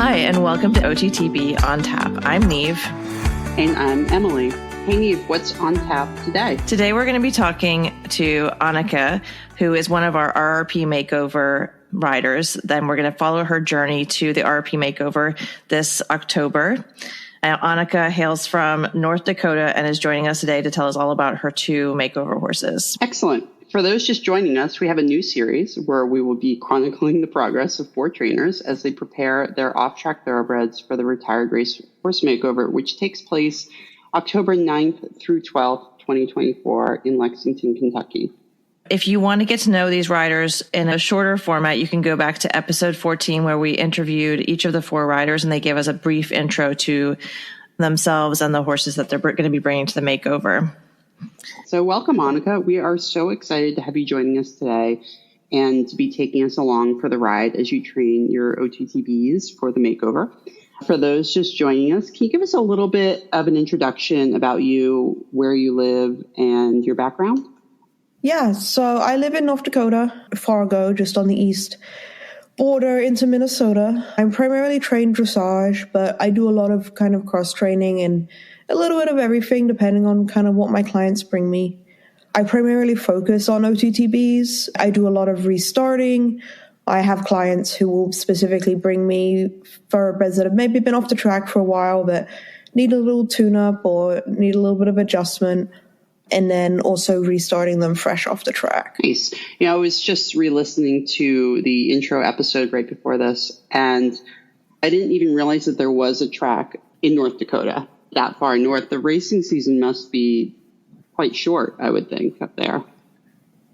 Hi, and welcome to OTTB On Tap. I'm Neve. And I'm Emily. Hey, Neve, what's on tap today? Today we're going to be talking to Annika, who is one of our RRP Makeover riders. Then we're going to follow her journey to the RRP Makeover this October. Annika hails from North Dakota and is joining us today to tell us all about her two makeover horses. Excellent. For those just joining us, we have a new series where we will be chronicling the progress of 4 trainers as they prepare their off-track thoroughbreds for the retired Racehorse Makeover, which takes place October 9th through 12th, 2024 in Lexington, Kentucky. If you want to get to know these riders in a shorter format, you can go back to episode 14 where we interviewed each of the 4 riders and they gave us a brief intro to themselves and the horses that they're going to be bringing to the makeover. So welcome, Annika. We are so excited to have you joining us today and to be taking us along for the ride as you train your OTTBs for the makeover. For those just joining us, can you give us a little bit of an introduction about you, where you live, and your background? Yeah, so I live in North Dakota, Fargo, just on the east border into Minnesota. I'm primarily trained dressage, but I do a lot of kind of cross-training and a little bit of everything depending on kind of what my clients bring me. I primarily focus on OTTBs. I do a lot of restarting. I have clients who will specifically bring me thoroughbreds that have maybe been off the track for a while that need a little tune-up or need a little bit of adjustment, and then also restarting them fresh off the track. Nice. You know, I was just re-listening to the intro episode right before this, and I didn't even realize that there was a track in North Dakota that far north. The racing season must be quite short, I would think, up there.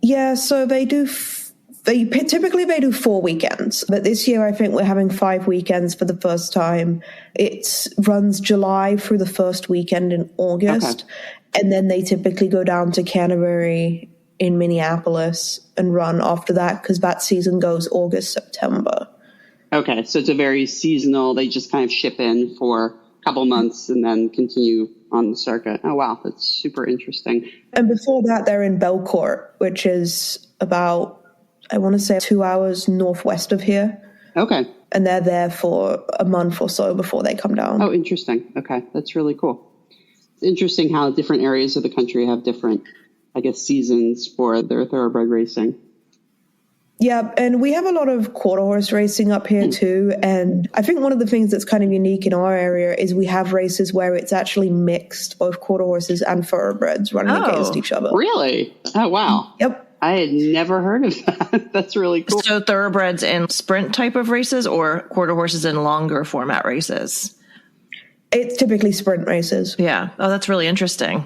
Yeah, so they typically do 4 weekends, but this year I think we're having 5 weekends for the first time. It runs July through the first weekend in August, and then they typically go down to Canterbury in Minneapolis and run after that because that season goes August, September. Okay, so it's a very seasonal, they just kind of ship in for a couple months and then continue on the circuit. Oh, wow, that's super interesting. And before that, they're in Belcourt, which is about, I want to say, 2 hours northwest of here. Okay. And they're there for a month or so before they come down. Oh, interesting. Okay, that's really cool. It's interesting how different areas of the country have different, I guess, seasons for their thoroughbred racing. Yeah, and we have a lot of quarter horse racing up here too. And I think one of the things that's kind of unique in our area is we have races where it's actually mixed, both quarter horses and thoroughbreds running against each other. Really? Oh, wow. Yep. I had never heard of that. That's really cool. So thoroughbreds in sprint type of races or quarter horses in longer format races? It's typically sprint races. Yeah. Oh, that's really interesting.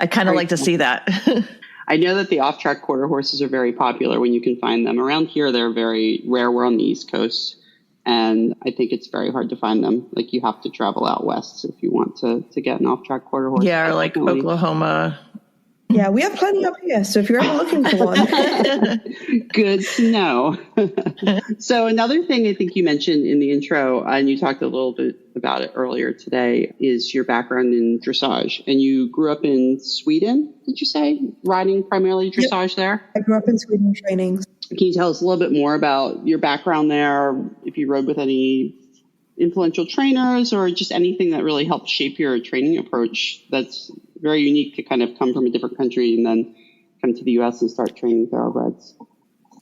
I'd kind of like to see that. I know that the off-track quarter horses are very popular when you can find them. Around here, they're very rare. We're on the East Coast, and I think it's very hard to find them. Like, you have to travel out west if you want to get an off-track quarter horse. Yeah, or like Oklahoma. Yeah, we have plenty up here, so if you're ever looking for one. Good to know. So another thing I think you mentioned in the intro, and you talked a little bit about it earlier today, is your background in dressage. And you grew up in Sweden, did you say? Riding primarily dressage there? I grew up in Sweden training. Can you tell us a little bit more about your background there, if you rode with any influential trainers or just anything that really helped shape your training approach that's very unique to kind of come from a different country and then come to the U.S. and start training thoroughbreds?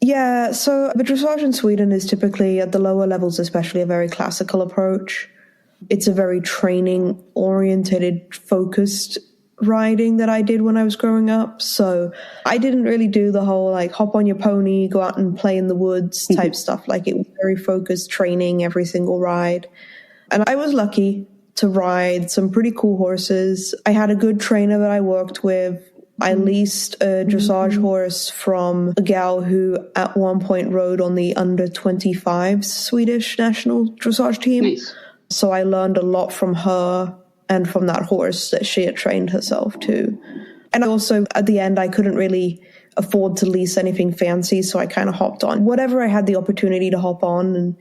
Yeah, so the dressage in Sweden is typically, at the lower levels especially, a very classical approach. It's a very training-oriented, focused riding that I did when I was growing up. So I didn't really do the whole, like, hop on your pony, go out and play in the woods type stuff. Like, it was very focused training every single ride. And I was lucky to ride some pretty cool horses. I had a good trainer that I worked with. I leased a dressage horse from a gal who at one point rode on the under 25 Swedish national dressage team. Nice. So I learned a lot from her and from that horse that she had trained herself too. And also at the end, I couldn't really afford to lease anything fancy. So I kind of hopped on whatever I had the opportunity to hop on, and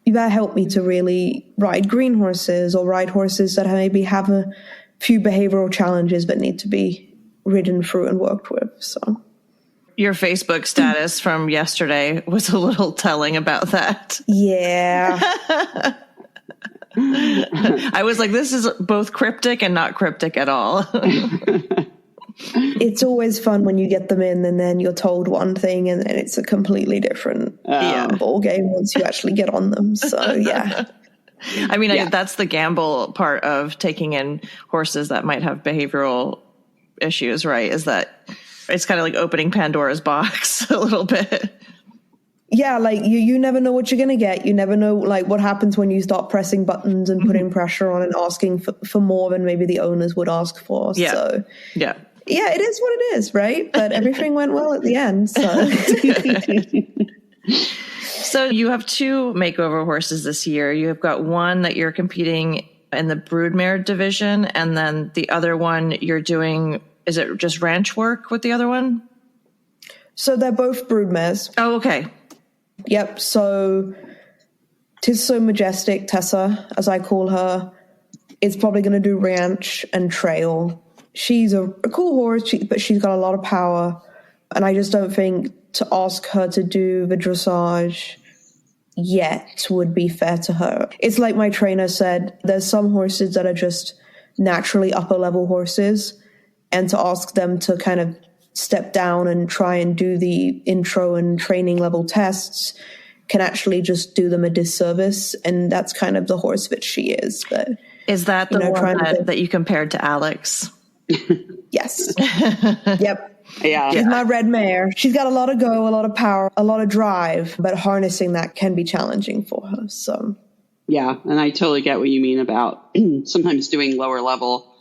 that helped me to really ride green horses or ride horses that maybe have a few behavioral challenges that need to be ridden through and worked with. So your Facebook status from yesterday was a little telling about that. Yeah. I was like, this is both cryptic and not cryptic at all. It's always fun when you get them in and then you're told one thing and then it's a completely different ball game once you actually get on them. So, yeah. I mean, that's the gamble part of taking in horses that might have behavioral issues, right? Is that it's kind of like opening Pandora's box a little bit. Yeah, like you never know what you're going to get. You never know like what happens when you start pressing buttons and putting pressure on and asking for more than maybe the owners would ask for. Yeah. So, yeah, it is what it is, right? But everything went well at the end. So you have 2 makeover horses this year. You have got one that you're competing in the Broodmare division, and then the other one you're doing, is it just ranch work with the other one? So they're both Broodmares. Oh, okay. Yep. So Tizso Majestic, Tessa, as I call her, is probably going to do ranch and trail. She's a cool horse, but she's got a lot of power. And I just don't think to ask her to do the dressage yet would be fair to her. It's like my trainer said, there's some horses that are just naturally upper level horses. And to ask them to kind of step down and try and do the intro and training level tests can actually just do them a disservice. And that's kind of the horse that she is. But is that the one that you compared to Alex? Yes. Yep. Yeah. She's my red mare. She's got a lot of go, a lot of power, a lot of drive, but harnessing that can be challenging for her. So yeah, and I totally get what you mean about sometimes doing lower level.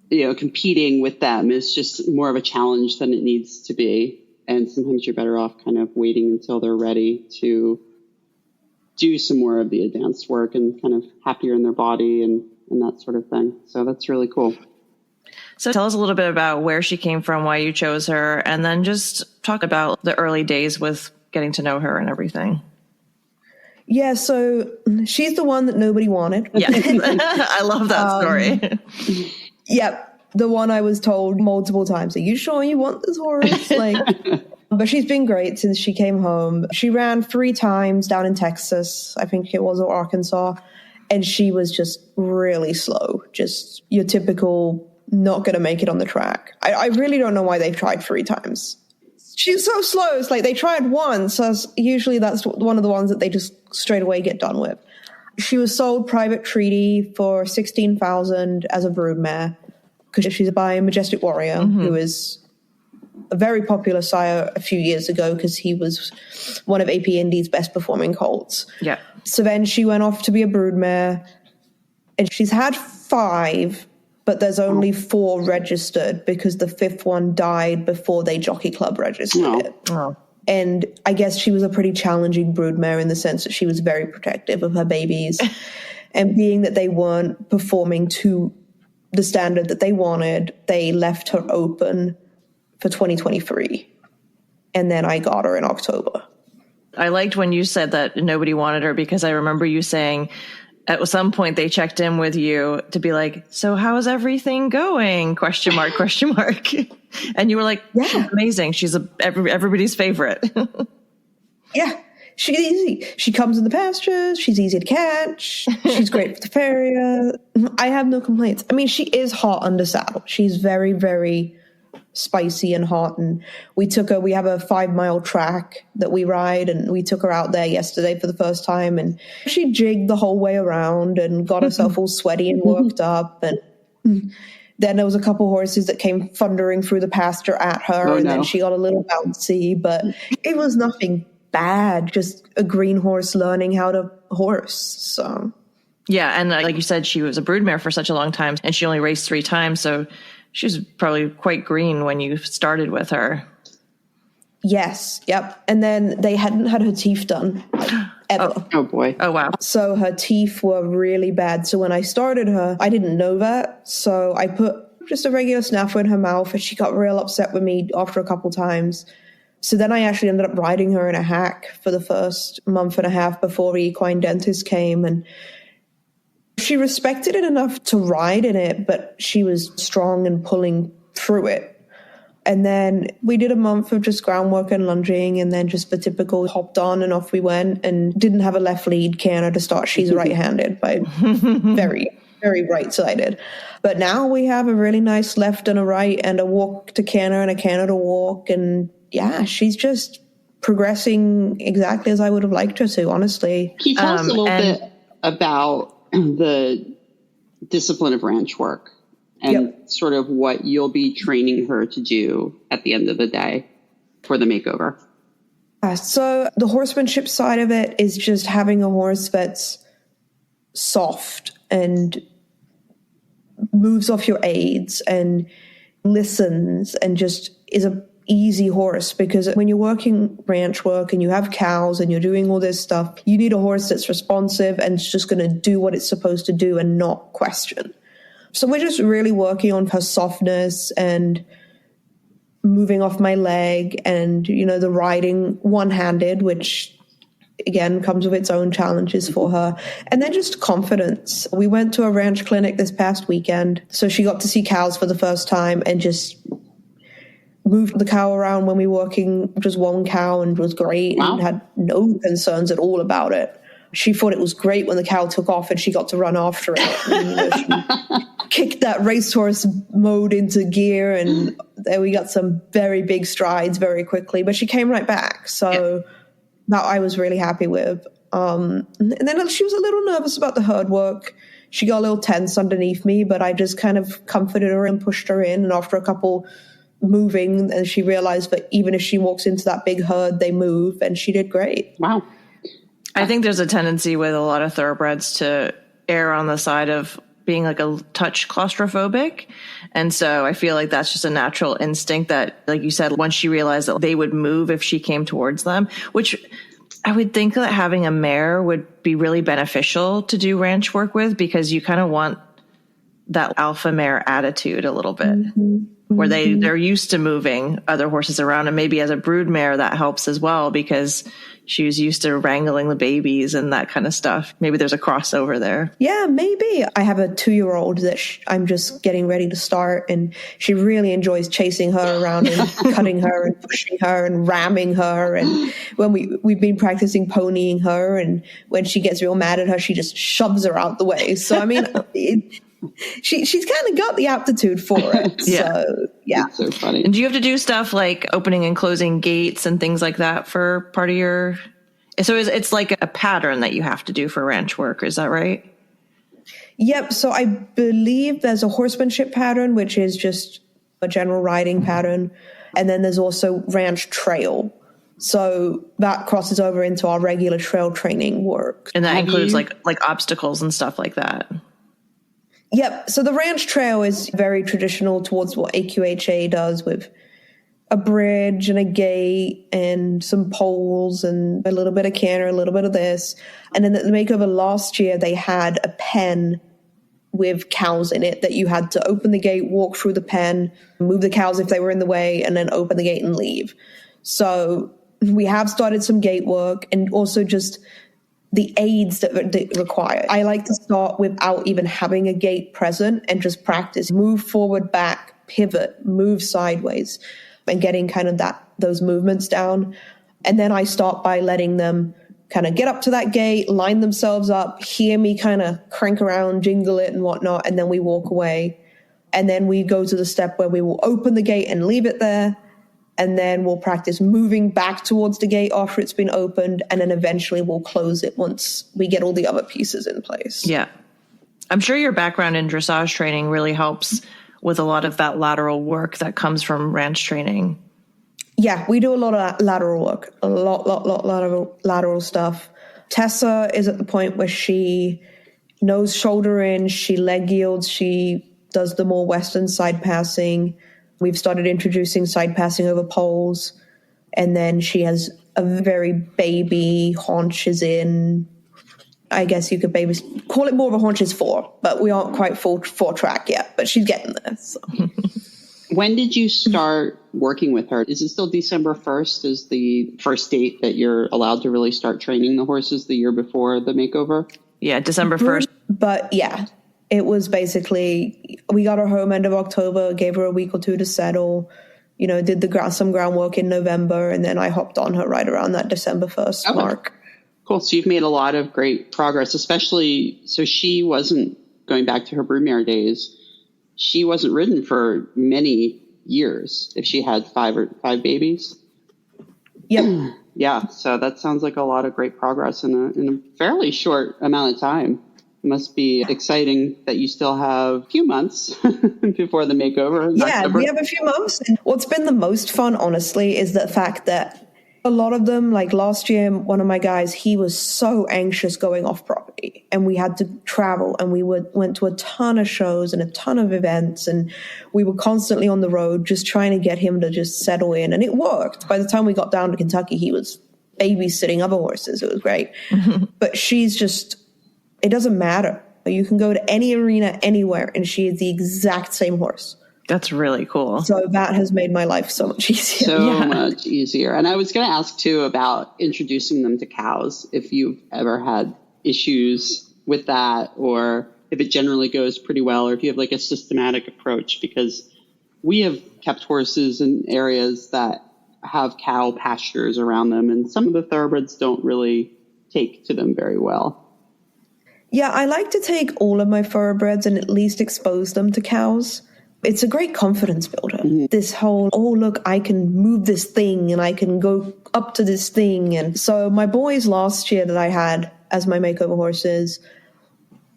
Competing with them is just more of a challenge than it needs to be. And sometimes you're better off kind of waiting until they're ready to do some more of the advanced work and kind of happier in their body and that sort of thing. So that's really cool. So tell us a little bit about where she came from, why you chose her, and then just talk about the early days with getting to know her and everything. Yeah, so she's the one that nobody wanted. Yeah, I love that story. Yep, the one I was told multiple times, are you sure you want this horse? But she's been great since she came home. She ran 3 times down in Texas, I think it was, or Arkansas, and she was just really slow, just your typical not going to make it on the track. I really don't know why they've tried 3 times. She's so slow. It's like they tried once. So usually that's one of the ones that they just straight away get done with. She was sold private treaty for $16,000 as a broodmare because she's by Majestic Warrior, who is a very popular sire a few years ago because he was one of AP Indy's best performing colts. Yeah. So then she went off to be a broodmare, and she's had 5, but there's only 4 registered because the 5th one died before they Jockey Club registered it. Oh. And I guess she was a pretty challenging broodmare in the sense that she was very protective of her babies. And being that they weren't performing to the standard that they wanted, they left her open for 2023. And then I got her in October. I liked when you said that nobody wanted her because I remember you saying at some point they checked in with you to be like, so how is everything going? ? And you were like, yeah, she's amazing. She's everybody's favorite. Yeah, she's easy. She comes in the pastures. She's easy to catch. She's great for the farrier. I have no complaints. I mean, she is hot under saddle. She's very, very spicy and hot. And we have a 5-mile track that we ride, and we took her out there yesterday for the first time, and she jigged the whole way around and got herself all sweaty and worked up. And then there was a couple horses that came thundering through the pasture at her, then she got a little bouncy, but it was nothing bad, just a green horse learning how to horse. So yeah, and like you said, she was a broodmare for such a long time, and she only raced 3 times, so she was probably quite green when you started with her. Yes, yep. And then they hadn't had her teeth done, ever. Oh boy. Oh, wow. So her teeth were really bad. So when I started her, I didn't know that. So I put just a regular snaffle in her mouth, and she got real upset with me after a couple times. So then I actually ended up riding her in a hack for the first month and a half before the equine dentist came. And she respected it enough to ride in it, but she was strong and pulling through it. And then we did a month of just groundwork and lunging, and then just the typical hopped on and off we went, and didn't have a left lead canter to start. She's right-handed, but very, very right-sided. But now we have a really nice left and a right, and a walk to canter and a canter to walk. And yeah, she's just progressing exactly as I would have liked her to, honestly. Can you tell us a little bit about the discipline of ranch work? And sort of what you'll be training her to do at the end of the day for the makeover. So the horsemanship side of it is just having a horse that's soft and moves off your aids and listens and just is a easy horse. Because when you're working ranch work and you have cows and you're doing all this stuff, you need a horse that's responsive and it's just going to do what it's supposed to do and not question. So we're just really working on her softness and moving off my leg and, you know, the riding one-handed, which again comes with its own challenges for her. And then just confidence. We went to a ranch clinic this past weekend. So she got to see cows for the first time and just moved the cow around when we were working just one cow and was great. Wow. And had no concerns at all about it. She thought it was great when the cow took off and she got to run after it. And, you know, she kicked that racehorse mode into gear, and there we got some very big strides very quickly. But she came right back, so that I was really happy with. And then she was a little nervous about the herd work. She got a little tense underneath me, but I just kind of comforted her and pushed her in. And after a couple moving, and she realized that even if she walks into that big herd, they move, and she did great. Wow. I think there's a tendency with a lot of thoroughbreds to err on the side of being like a touch claustrophobic. And so I feel like that's just a natural instinct that, like you said, once she realized that they would move if she came towards them, which I would think that having a mare would be really beneficial to do ranch work with, because you kind of want that alpha mare attitude a little bit, where they're used to moving other horses around. And maybe as a brood mare, that helps as well, because she was used to wrangling the babies and that kind of stuff. Maybe there's a crossover there. Yeah, maybe. I have a 2-year-old that I'm just getting ready to start, and she really enjoys chasing her around and cutting her and pushing her and ramming her. And when we've been practicing ponying her, and when she gets real mad at her, she just shoves her out the way. So, I mean, she's kind of got the aptitude for it. Yeah. So, yeah. That's so funny. And do you have to do stuff like opening and closing gates and things like that for part of your... So it's like a pattern that you have to do for ranch work. Is that right? Yep. So I believe there's a horsemanship pattern, which is just a general riding pattern. And then there's also ranch trail. So that crosses over into our regular trail training work. And that includes like obstacles and stuff like that. Yep. So the ranch trail is very traditional towards what AQHA does, with a bridge and a gate and some poles and a little bit of canter, a little bit of this. And then at the makeover last year, they had a pen with cows in it that you had to open the gate, walk through the pen, move the cows if they were in the way, and then open the gate and leave. So we have started some gate work, and also just the aids that require. I like to start without even having a gate present and just practice. Move forward, back, pivot, move sideways, and getting kind of those movements down. And then I start by letting them kind of get up to that gate, line themselves up, hear me kind of crank around, jingle it and whatnot, and then we walk away. And then we go to the step where we will open the gate and leave it there. And then we'll practice moving back towards the gate after it's been opened. And then eventually we'll close it once we get all the other pieces in place. Yeah. I'm sure your background in dressage training really helps with a lot of that lateral work that comes from ranch training. Yeah, we do a lot of lateral work, a lot of lateral stuff. Tessa is at the point where she knows shoulder in, she leg yields, she does the more Western side passing. We've started introducing side passing over poles. And then she has a very baby haunches in. I guess you could maybe call it more of a haunches 4, but we aren't quite full 4 track yet, but she's getting there. So. When did you start working with her? Is it still December 1st is the first date that you're allowed to really start training the horses, the year before the makeover? Yeah, December 1st. But yeah, it was basically, we got her home end of October, gave her a week or 2 to settle. did some groundwork in November, and then I hopped on her right around that December 1st mark. Cool. So you've made a lot of great progress, especially, so she wasn't, going back to her Broodmare days, she wasn't ridden for many years if she had five babies. Yeah. Yeah. So that sounds like a lot of great progress in a fairly short amount of time. It must be exciting that you still have a few months before the makeover. Yeah, we have a few months. And what's been the most fun, honestly, is the fact that a lot of them, like last year, one of my guys, he was so anxious going off property, and we had to travel, and we went to a ton of shows and a ton of events, and we were constantly on the road just trying to get him to just settle in. And it worked. By the time we got down to Kentucky, he was babysitting other horses. It was great. But she's just, it doesn't matter. You can go to any arena anywhere, and she is the exact same horse. That's really cool. So that has made my life so much easier. So much easier. And I was going to ask, too, about introducing them to cows, if you've ever had issues with that, or if it generally goes pretty well, or if you have like a systematic approach, because we have kept horses in areas that have cow pastures around them, and some of the thoroughbreds don't really take to them very well. Yeah, I like to take all of my thoroughbreds and at least expose them to cows. It's a great confidence builder. Mm-hmm. This whole, look, I can move this thing and I can go up to this thing. And so my boys last year that I had as my makeover horses,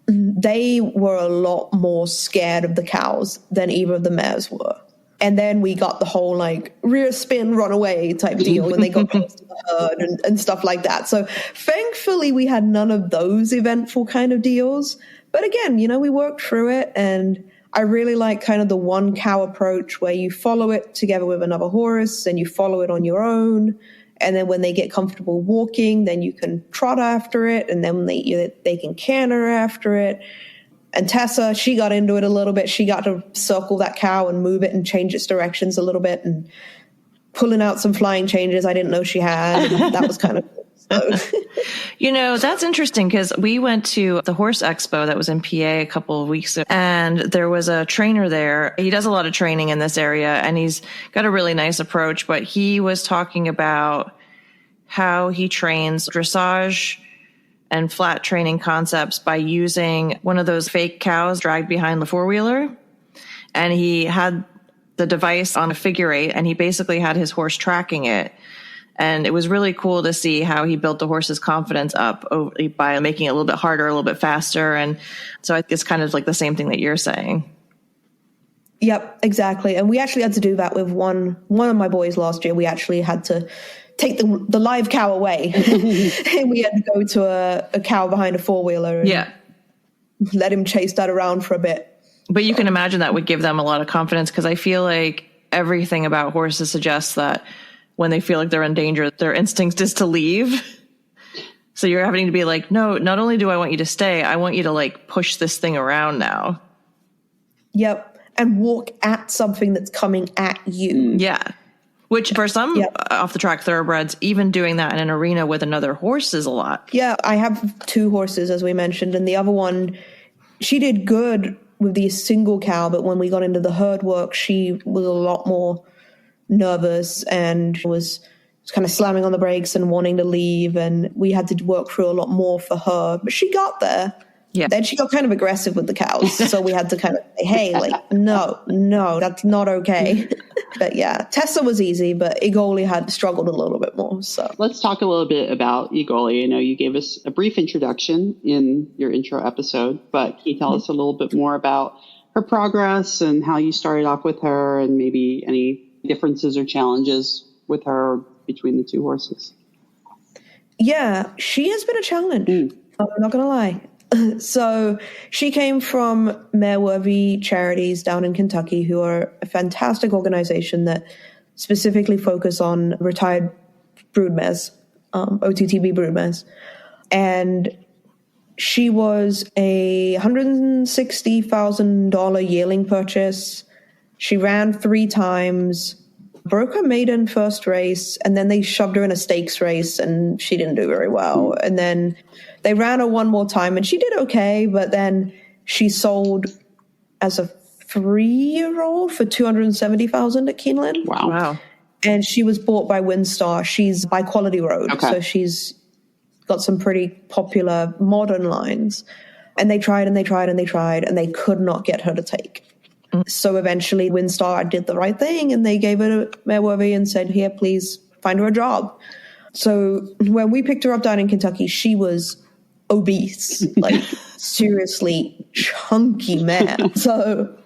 they were a lot more scared of the cows than either of the mares were. And then we got the whole like rear spin, run away type deal when they got close to the herd and stuff like that. So thankfully we had none of those eventful kind of deals. But again, we worked through it, and I really like kind of the one cow approach where you follow it together with another horse and you follow it on your own. And then when they get comfortable walking, then you can trot after it, and then they can canter after it. And Tessa, she got into it a little bit. She got to circle that cow and move it and change its directions a little bit, and pulling out some flying changes I didn't know she had. That was kind of cool. So. That's interesting, because we went to the horse expo that was in PA a couple of weeks ago, and there was a trainer there. He does a lot of training in this area, and he's got a really nice approach, but he was talking about how he trains dressage and flat training concepts by using one of those fake cows dragged behind the four-wheeler. And he had the device on a figure eight, and he basically had his horse tracking it. And it was really cool to see how he built the horse's confidence up by making it a little bit harder, a little bit faster. And so it's kind of like the same thing that you're saying. Yep, exactly. And we actually had to do that with one of my boys last year. We actually had to take the live cow away. And we had to go to a cow behind a four-wheeler and let him chase that around for a bit. But you can imagine that would give them a lot of confidence, because I feel like everything about horses suggests that when they feel like they're in danger, their instinct is to leave. So you're having to be like, no, not only do I want you to stay, I want you to like push this thing around now. Yep. And walk at something that's coming at you. Yeah. Which for some off the track thoroughbreds, even doing that in an arena with another horse is a lot. Yeah. I have 2 horses, as we mentioned, and the other one, she did good with the single cow, but when we got into the herd work, she was a lot more nervous and was kind of slamming on the brakes and wanting to leave, and we had to work through a lot more for her, but she got there. Yeah. Then she got kind of aggressive with the cows, so we had to kind of say, hey, like, no, that's not okay. But yeah, Tessa was easy, but Egoli had struggled a little bit more. So let's talk a little bit about Egoli. I know you gave us a brief introduction in your intro episode, but can you tell us a little bit more about her progress and how you started off with her, and maybe any differences or challenges with her between the 2 horses? Yeah, she has been a challenge. I'm not going to lie. So she came from Mare-worthy Charities down in Kentucky, who are a fantastic organization that specifically focus on retired broodmares, OTTB broodmares. And she was a $160,000 yearling purchase. She ran 3 times, broke her maiden first race, and then they shoved her in a stakes race, and she didn't do very well. And then they ran her one more time, and she did okay, but then she sold as a 3-year-old for $270,000 at Keeneland. Wow. And she was bought by Windstar. She's by Quality Road. Okay. So she's got some pretty popular modern lines. And they tried and they tried and they tried, and they could not get her to take. So eventually Windstar did the right thing, and they gave her to Mareworthy and said, here, please find her a job. So when we picked her up down in Kentucky, she was obese, like seriously chunky mare. So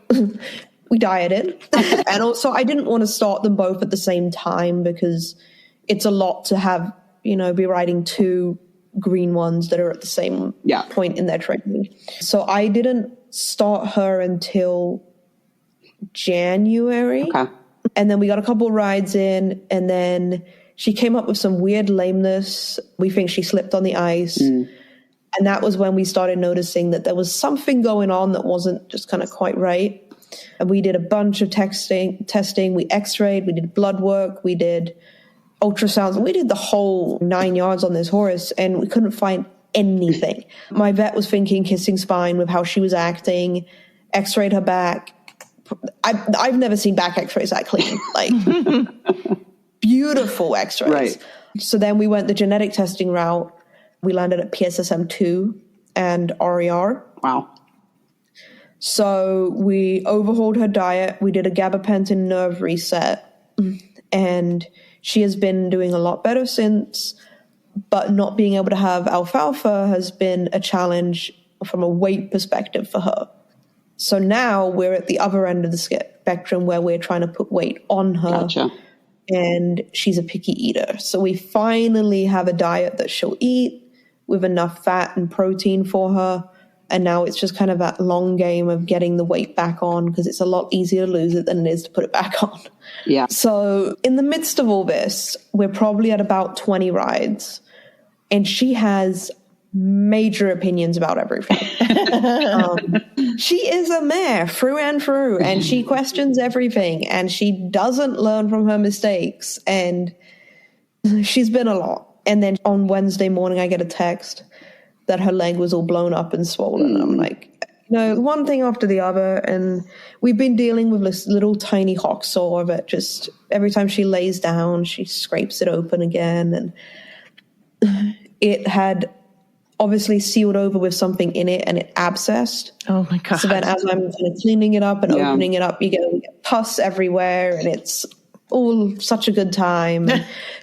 we dieted. And also I didn't want to start them both at the same time, because it's a lot to have, be riding two green ones that are at the same point in their training. So I didn't start her until January. Okay. And then we got a couple rides in, and then she came up with some weird lameness. We think she slipped on the ice. And that was when we started noticing that there was something going on that wasn't just kind of quite right. And we did a bunch of testing. We x-rayed, we did blood work, we did ultrasounds, and we did the whole 9 yards on this horse, and we couldn't find anything. My vet was thinking kissing spine with how she was acting, x-rayed her back. I've never seen back x-rays that clean. Like, beautiful x-rays. Right. So then we went the genetic testing route. We landed at PSSM2 and RER. Wow. So we overhauled her diet. We did a gabapentin nerve reset, and she has been doing a lot better since, but not being able to have alfalfa has been a challenge from a weight perspective for her. So now we're at the other end of the spectrum where we're trying to put weight on her. Gotcha. And she's a picky eater. So we finally have a diet that she'll eat with enough fat and protein for her. And now it's just kind of that long game of getting the weight back on, because it's a lot easier to lose it than it is to put it back on. Yeah. So in the midst of all this, we're probably at about 20 rides, and she has major opinions about everything. She is a mare through and through, and she questions everything, and she doesn't learn from her mistakes, and she's been a lot. And then on Wednesday morning, I get a text that her leg was all blown up and swollen. I'm like, one thing after the other. And we've been dealing with this little tiny hock sore that just every time she lays down, she scrapes it open again. And it had obviously sealed over with something in it, and it abscessed. Oh my God. So then as I'm kind of cleaning it up and opening it up, you get pus everywhere, and it's all such a good time.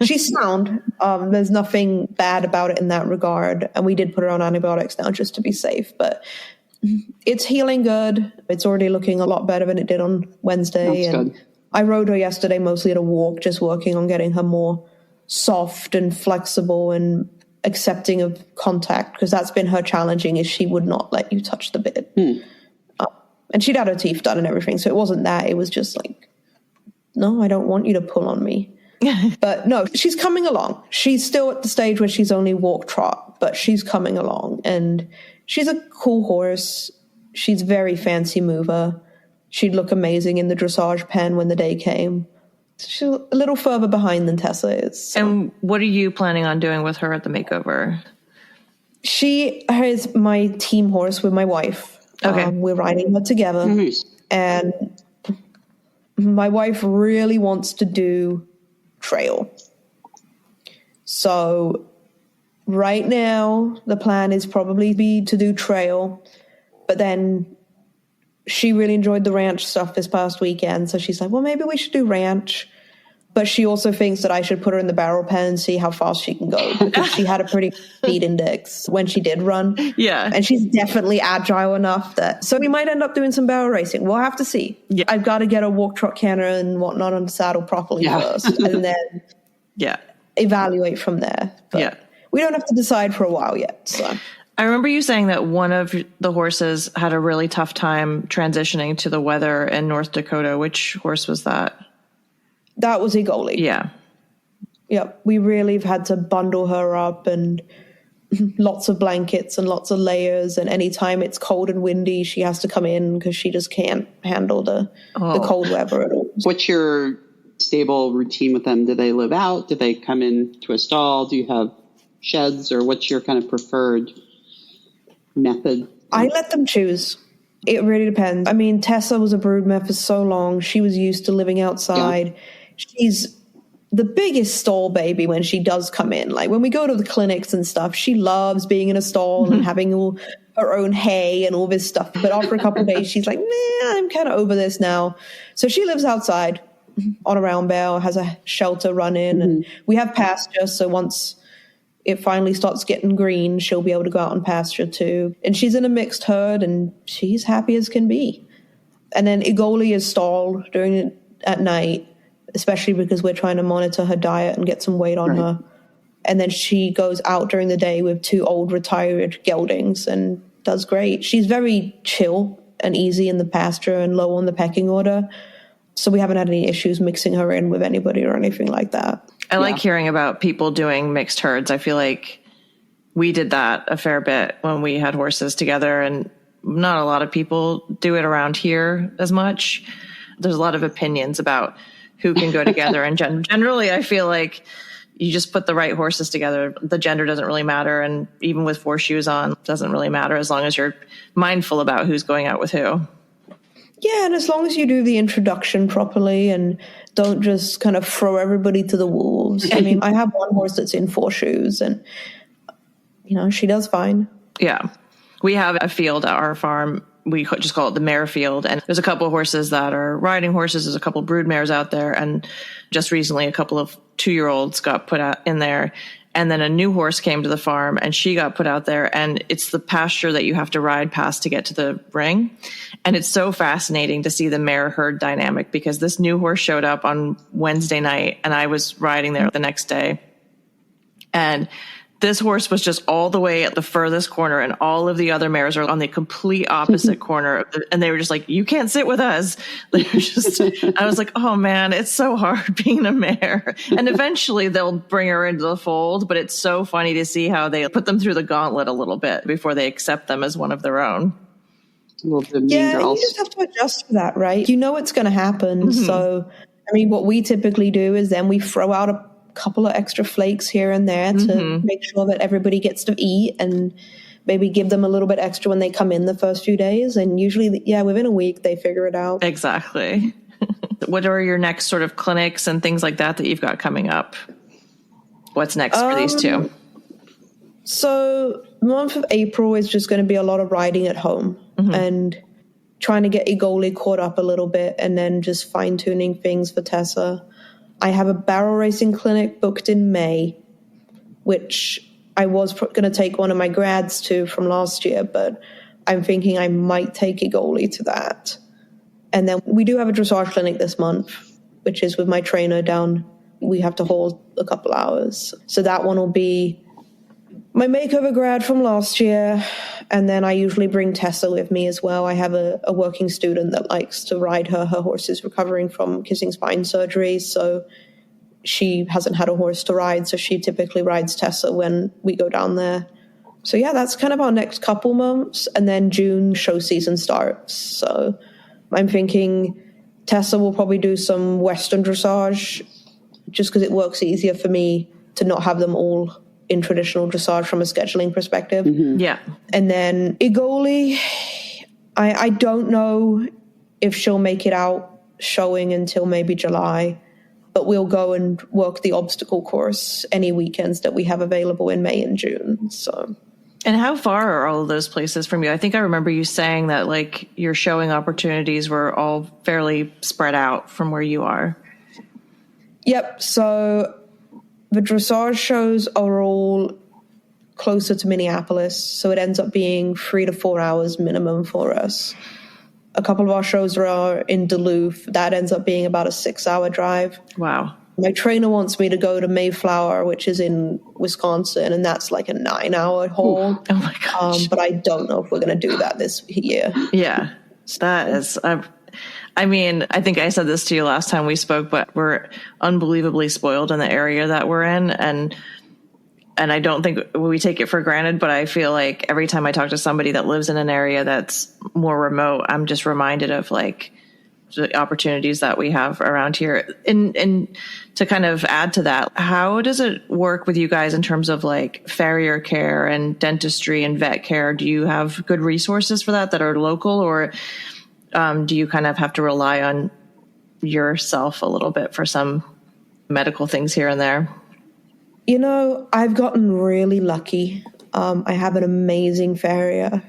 She's sound. There's nothing bad about it in that regard. And we did put her on antibiotics now just to be safe, but it's healing good. It's already looking a lot better than it did on Wednesday. That's and good. I rode her yesterday mostly at a walk, just working on getting her more soft and flexible and accepting of contact, because that's been her challenging, is she would not let you touch the bit. And she'd had her teeth done and everything, so it wasn't that. It was just like, no, I don't want you to pull on me. But no, she's coming along. She's still at the stage where she's only walk trot, but she's coming along, and she's a cool horse. She's very fancy mover. She'd look amazing in the dressage pen when the day came. She's a little further behind than Tessa is. So. And what are you planning on doing with her at the makeover? She is my team horse with my wife. Okay. We're riding her together. Nice. And my wife really wants to do trail. So right now, the plan is probably to do trail. But then she really enjoyed the ranch stuff this past weekend. So she's like, well, maybe we should do ranch. But she also thinks that I should put her in the barrel pen and see how fast she can go, because she had a pretty speed index when she did run. Yeah. And she's definitely agile enough that, so we might end up doing some barrel racing. We'll have to see. Yeah. I've got to get a walk trot canter and whatnot on the saddle properly first, and then evaluate from there. But we don't have to decide for a while yet. So I remember you saying that one of the horses had a really tough time transitioning to the weather in North Dakota. Which horse was that? That was Egoli. Yeah. Yep. We really have had to bundle her up, and lots of blankets and lots of layers. And anytime it's cold and windy, she has to come in because she just can't handle the cold weather at all. What's your stable routine with them? Do they live out? Do they come into a stall? Do you have sheds, or what's your kind of preferred method? I let them choose. It really depends. I mean, Tessa was a broodmare for so long. She was used to living outside. Yeah. She's the biggest stall baby when she does come in. Like when we go to the clinics and stuff, she loves being in a stall and having all her own hay and all this stuff. But after a couple of days, she's like, I'm kind of over this now. So she lives outside on a round bale, has a shelter run in, and we have pasture. So once it finally starts getting green, she'll be able to go out on pasture too. And she's in a mixed herd and she's happy as can be. And then Egoli is stalled during it at night, especially because we're trying to monitor her diet and get some weight on her. And then she goes out during the day with 2 old retired geldings and does great. She's very chill and easy in the pasture and low on the pecking order. So we haven't had any issues mixing her in with anybody or anything like that. I like hearing about people doing mixed herds. I feel like we did that a fair bit when we had horses together, and not a lot of people do it around here as much. There's a lot of opinions about who can go together. And generally, I feel like you just put the right horses together. The gender doesn't really matter. And even with 4 shoes on, it doesn't really matter as long as you're mindful about who's going out with who. Yeah, and as long as you do the introduction properly and don't just kind of throw everybody to the wolves. I mean, I have one horse that's in 4 shoes and, she does fine. Yeah. We have a field at our farm. We just call it the mare field. And there's a couple of horses that are riding horses. There's a couple of broodmares out there. And just recently, a couple of 2-year-olds got put out in there. And then a new horse came to the farm and she got put out there. And it's the pasture that you have to ride past to get to the ring. And it's so fascinating to see the mare herd dynamic because this new horse showed up on Wednesday night and I was riding there the next day. And this horse was just all the way at the furthest corner and all of the other mares are on the complete opposite corner. And they were just like, you can't sit with us. They were just, I was like, oh man, it's so hard being a mare. And eventually they'll bring her into the fold, but it's so funny to see how they put them through the gauntlet a little bit before they accept them as one of their own. Yeah, you just have to adjust for that, right? You know it's going to happen. So, I mean, what we typically do is then we throw out a couple of extra flakes here and there to make sure that everybody gets to eat and maybe give them a little bit extra when they come in the first few days. And usually, within a week, they figure it out. Exactly. What are your next sort of clinics and things like that you've got coming up? What's next for these two? So the month of April is just going to be a lot of riding at home and trying to get Egoli caught up a little bit and then just fine-tuning things for Tessa. I have a barrel racing clinic booked in May, which I was going to take one of my grads to from last year, but I'm thinking I might take Egoli to that. And then we do have a dressage clinic this month, which is with my trainer down. We have to hold a couple hours. So that one will be my makeover grad from last year. And then I usually bring Tessa with me as well. I have a working student that likes to ride her. Her horse is recovering from kissing spine surgery, so she hasn't had a horse to ride, so she typically rides Tessa when we go down there. So yeah, that's kind of our next couple months. And then June, show season starts. So I'm thinking Tessa will probably do some Western dressage just because it works easier for me to not have them all in traditional dressage from a scheduling perspective. Yeah. And then Egoli, I don't know if she'll make it out showing until maybe July, but we'll go and work the obstacle course any weekends that we have available in May and June. So. And how far are all of those places from you? I think I remember you saying that like your showing opportunities were all fairly spread out from where you are. Yep. So the dressage shows are all closer to Minneapolis, so it ends up being 3 to 4 hours minimum for us. A couple of our shows are in Duluth. That ends up being about a 6-hour drive. Wow. My trainer wants me to go to Mayflower, which is in Wisconsin, and that's like a 9-hour haul. Ooh. Oh my gosh. But I don't know if we're going to do that this year. Yeah, that is... I mean, I think I said this to you last time we spoke, but we're unbelievably spoiled in the area that we're in. And I don't think we take it for granted, but I feel like every time I talk to somebody that lives in an area that's more remote, I'm just reminded of like the opportunities that we have around here. And to kind of add to that, how does it work with you guys in terms of like farrier care and dentistry and vet care? Do you have good resources for that are local, or do you kind of have to rely on yourself a little bit for some medical things here and there? You know, I've gotten really lucky. I have an amazing farrier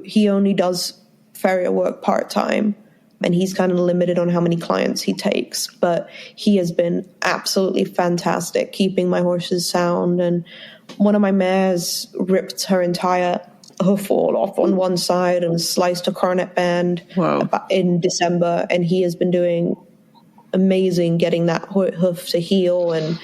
he only does farrier work part-time, and he's kind of limited on how many clients he takes, but he has been absolutely fantastic keeping my horses sound. And one of my mares ripped her entire hoof wall off on one side and sliced a coronet band in December, and he has been doing amazing getting that hoof to heal and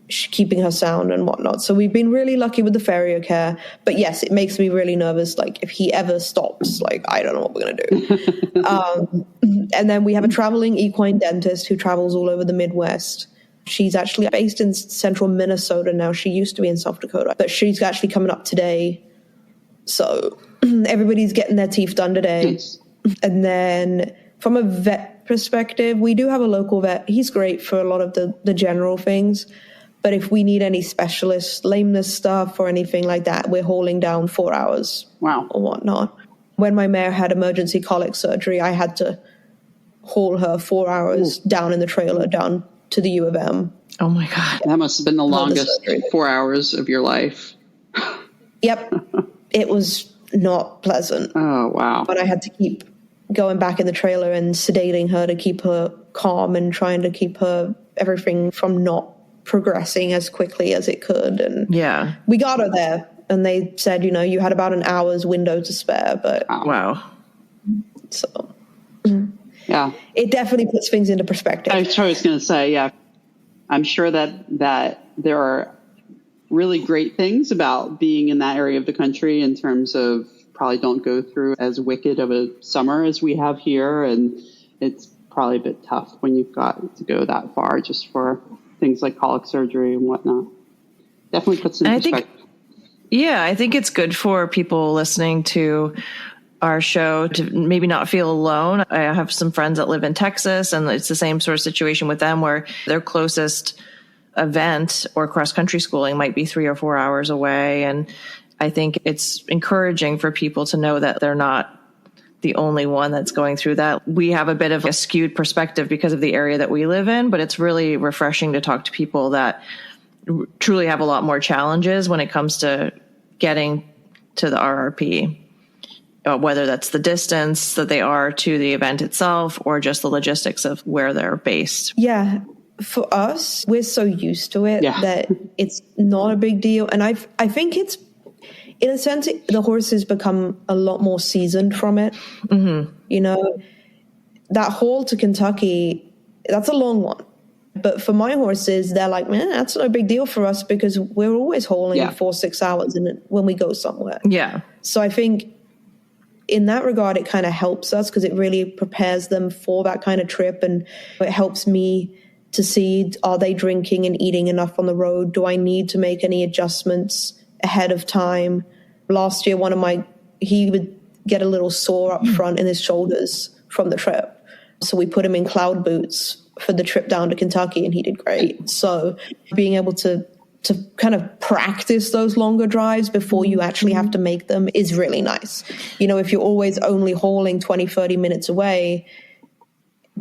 keeping her sound and whatnot. So we've been really lucky with the farrier care. But yes, it makes me really nervous. Like if he ever stops, like I don't know what we're going to do. And then we have a traveling equine dentist who travels all over the Midwest. She's actually based in central Minnesota now. She used to be in South Dakota, but she's actually coming up today. So everybody's getting their teeth done today. Nice. And then from a vet perspective, we do have a local vet. He's great for a lot of the general things. But if we need any specialist lameness stuff or anything like that, we're hauling down 4 hours or whatnot. When my mare had emergency colic surgery, I had to haul her 4 hours down in the trailer down to the U of M. Oh, my God. That must have been the longest 4 hours of your life. Yep. It was not pleasant. Oh, wow. But I had to keep going back in the trailer and sedating her to keep her calm and trying to keep her everything from not progressing as quickly as it could. And we got her there, and they said, you know, you had about an hour's window to spare. But wow. So yeah, it definitely puts things into perspective. I was going to say, yeah, I'm sure that there are really great things about being in that area of the country in terms of probably don't go through as wicked of a summer as we have here, and it's probably a bit tough when you've got to go that far just for things like colic surgery and whatnot. Definitely puts in perspective. I think it's good for people listening to our show to maybe not feel alone. I have some friends that live in Texas, and it's the same sort of situation with them where their closest event or cross-country schooling might be 3 or 4 hours away. And I think it's encouraging for people to know that they're not the only one that's going through that. We have a bit of a skewed perspective because of the area that we live in, but it's really refreshing to talk to people that truly have a lot more challenges when it comes to getting to the RRP, whether that's the distance that they are to the event itself or just the logistics of where they're based. Yeah. For us, we're so used to it that it's not a big deal. And I think it's, in a sense, the horses become a lot more seasoned from it. Mm-hmm. You know, that haul to Kentucky, that's a long one. But for my horses, they're like, man, that's no big deal for us because we're always hauling 4-6 hours when we go somewhere. Yeah. So I think in that regard, it kind of helps us because it really prepares them for that kind of trip. And it helps me to see, are they drinking and eating enough on the road? Do I need to make any adjustments ahead of time? Last year, he would get a little sore up front in his shoulders from the trip. So we put him in cloud boots for the trip down to Kentucky, and he did great. So being able to kind of practice those longer drives before you actually have to make them is really nice. You know, if you're always only hauling 20, 30 minutes away,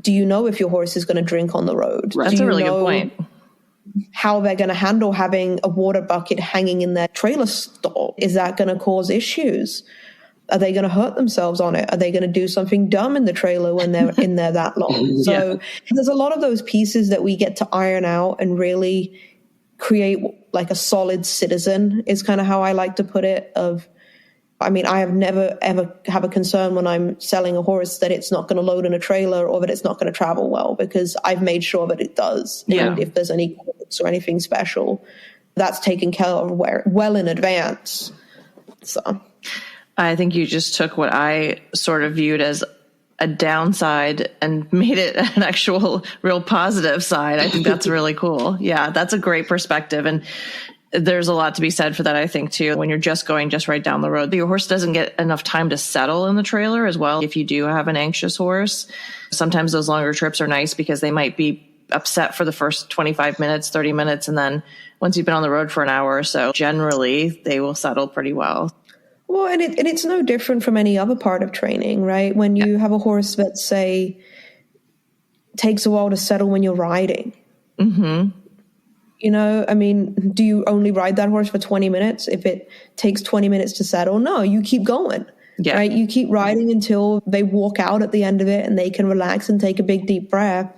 do you know if your horse is going to drink on the road? Right. That's a really good point. How they're going to handle having a water bucket hanging in their trailer stall? Is that going to cause issues? Are they going to hurt themselves on it? Are they going to do something dumb in the trailer when they're in there that long? So there's a lot of those pieces that we get to iron out and really create like a solid citizen is kind of how I like to put it. I have never, ever have a concern when I'm selling a horse that it's not going to load in a trailer or that it's not going to travel well because I've made sure that it does. Yeah. And if there's any quirks or anything special, that's taken care of well in advance. So I think you just took what I sort of viewed as a downside and made it an actual real positive side. I think that's really cool. Yeah, that's a great perspective. And There's a lot to be said for that, I think, too. When you're just going just right down the road, your horse doesn't get enough time to settle in the trailer as well. If you do have an anxious horse, sometimes those longer trips are nice because they might be upset for the first 25 minutes, 30 minutes. And then once you've been on the road for an hour or so, generally they will settle pretty well. Well, and it's no different from any other part of training, right? When you have a horse that, say, takes a while to settle when you're riding. Mm-hmm. You know, I mean, do you only ride that horse for 20 minutes if it takes 20 minutes to settle? No, you keep going, right? You keep riding until they walk out at the end of it and they can relax and take a big, deep breath.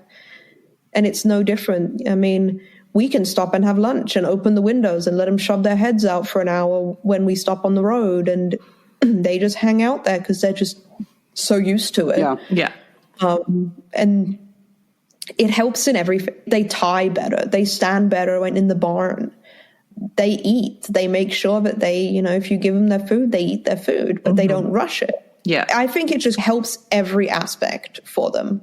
And it's no different. I mean, we can stop and have lunch and open the windows and let them shove their heads out for an hour when we stop on the road. And they just hang out there because they're just so used to it. Yeah. And it helps in everything. They tie better. They stand better when in the barn. They eat. They make sure that they, you know, if you give them their food, they eat their food, but they don't rush it. Yeah. I think it just helps every aspect for them.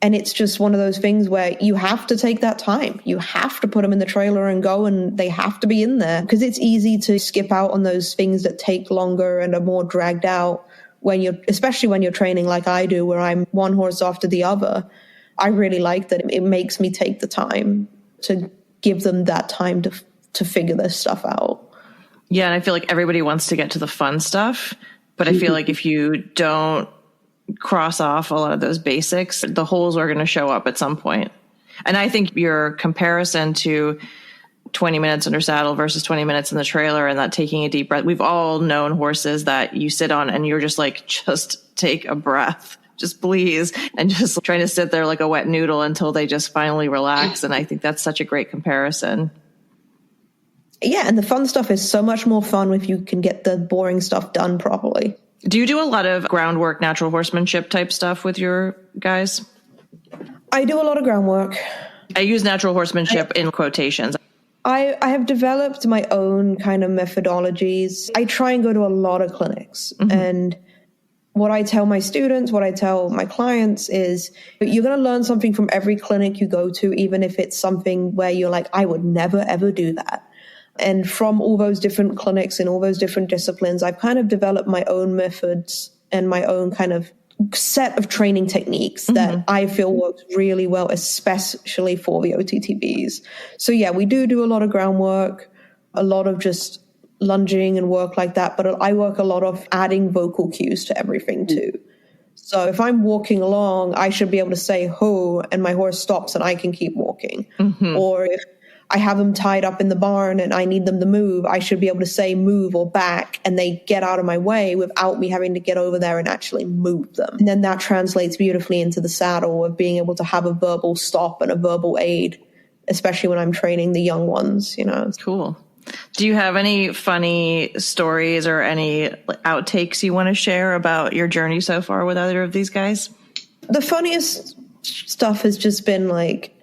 And it's just one of those things where you have to take that time. You have to put them in the trailer and go, and they have to be in there because it's easy to skip out on those things that take longer and are more dragged out especially when you're training like I do, where I'm one horse after the other. I really like that it makes me take the time to give them that time to figure this stuff out. Yeah, and I feel like everybody wants to get to the fun stuff, but I feel like if you don't cross off a lot of those basics, the holes are going to show up at some point. And I think your comparison to 20 minutes under saddle versus 20 minutes in the trailer and that taking a deep breath, we've all known horses that you sit on and you're just like, just take a breath. Just please, and just trying to sit there like a wet noodle until they just finally relax. And I think that's such a great comparison. Yeah, and the fun stuff is so much more fun if you can get the boring stuff done properly. Do you do a lot of groundwork, natural horsemanship type stuff with your guys? I do a lot of groundwork. I use natural horsemanship in quotations. I have developed my own kind of methodologies. I try and go to a lot of clinics, and what I tell my students, what I tell my clients is you're going to learn something from every clinic you go to, even if it's something where you're like, I would never, ever do that. And from all those different clinics and all those different disciplines, I've kind of developed my own methods and my own kind of set of training techniques that I feel works really well, especially for the OTTBs. So yeah, we do a lot of groundwork, a lot of just lunging and work like that, but I work a lot of adding vocal cues to everything too. So if I'm walking along, I should be able to say ho, and my horse stops and I can keep walking. Or if I have them tied up in the barn and I need them to move, I should be able to say move or back, and they get out of my way without me having to get over there and actually move them. And then that translates beautifully into the saddle of being able to have a verbal stop and a verbal aid, especially when I'm training the young ones, you know. Cool. Do you have any funny stories or any outtakes you want to share about your journey so far with either of these guys? The funniest stuff has just been like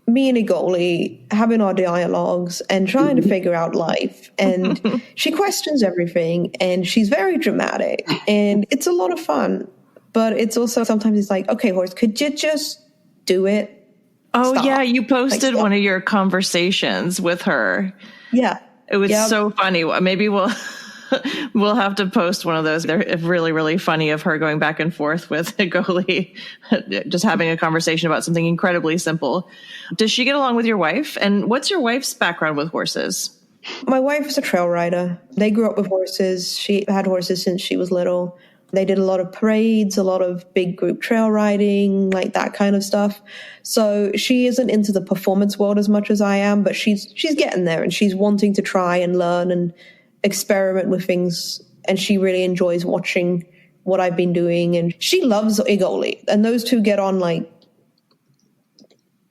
me and Egoli having our dialogues and trying to figure out life. And she questions everything and she's very dramatic and it's a lot of fun. But it's also sometimes it's like, okay, horse, could you just do it? Oh, Stop. Yeah. You posted one of your conversations with her. Yeah. It was so funny. Maybe we'll have to post one of those. They're really, really funny of her going back and forth with Egoli, just having a conversation about something incredibly simple. Does she get along with your wife? And what's your wife's background with horses? My wife is a trail rider. They grew up with horses. She had horses since she was little. They did a lot of parades, a lot of big group trail riding, like that kind of stuff. So she isn't into the performance world as much as I am, but she's getting there and she's wanting to try and learn and experiment with things. And she really enjoys watching what I've been doing. And she loves Egoli. And those two get on like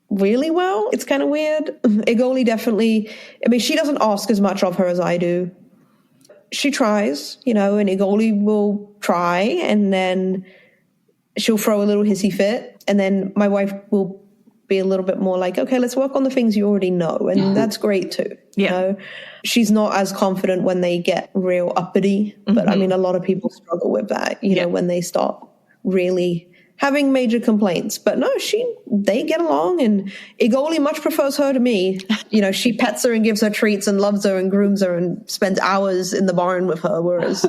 really well. It's kind of weird. Egoli definitely, I mean, she doesn't ask as much of her as I do. She tries, you know, and Egoli will try and then she'll throw a little hissy fit. And then my wife will be a little bit more like, okay, let's work on the things you already know. And that's great too. Yeah. You know, she's not as confident when they get real uppity, but I mean, a lot of people struggle with that, you know, when they start really having major complaints. But no, they get along, and Egoli much prefers her to me. She pets her and gives her treats and loves her and grooms her and spends hours in the barn with her, whereas,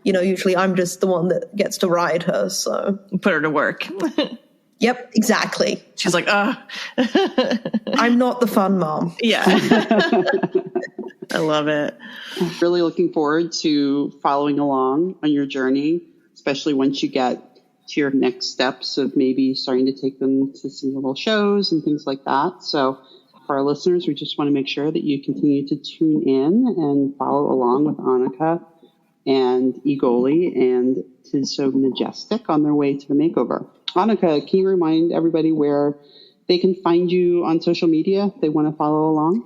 usually I'm just the one that gets to ride her, so. Put her to work. Yep, exactly. She's like, I'm not the fun mom. Yeah. I love it. Really looking forward to following along on your journey, especially once you get to your next steps of maybe starting to take them to some little shows and things like that. So for our listeners, we just want to make sure that you continue to tune in and follow along with Annika and Egoli and Tizso Majestic on their way to the makeover. Annika, can you remind everybody where they can find you on social media if they want to follow along?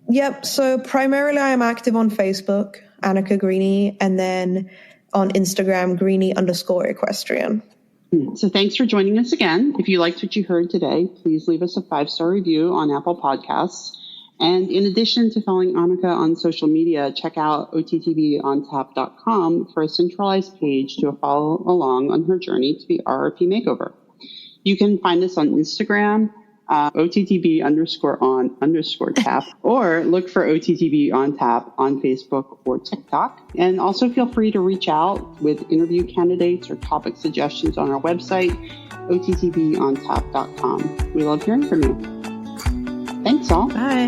Yep. So primarily I am active on Facebook, Annika Greaney, and then on Instagram, Greaney_equestrian. So thanks for joining us again. If you liked what you heard today, please leave us a 5-star review on Apple Podcasts. And in addition to following Annika on social media, check out OTTBOnTap.com for a centralized page to follow along on her journey to the RRP Makeover. You can find us on Instagram, OTTB_on_tap, or look for OTTB on tap on Facebook or TikTok. And also feel free to reach out with interview candidates or topic suggestions on our website, OTTBOnTap.com. We love hearing from you. Thanks all. Bye.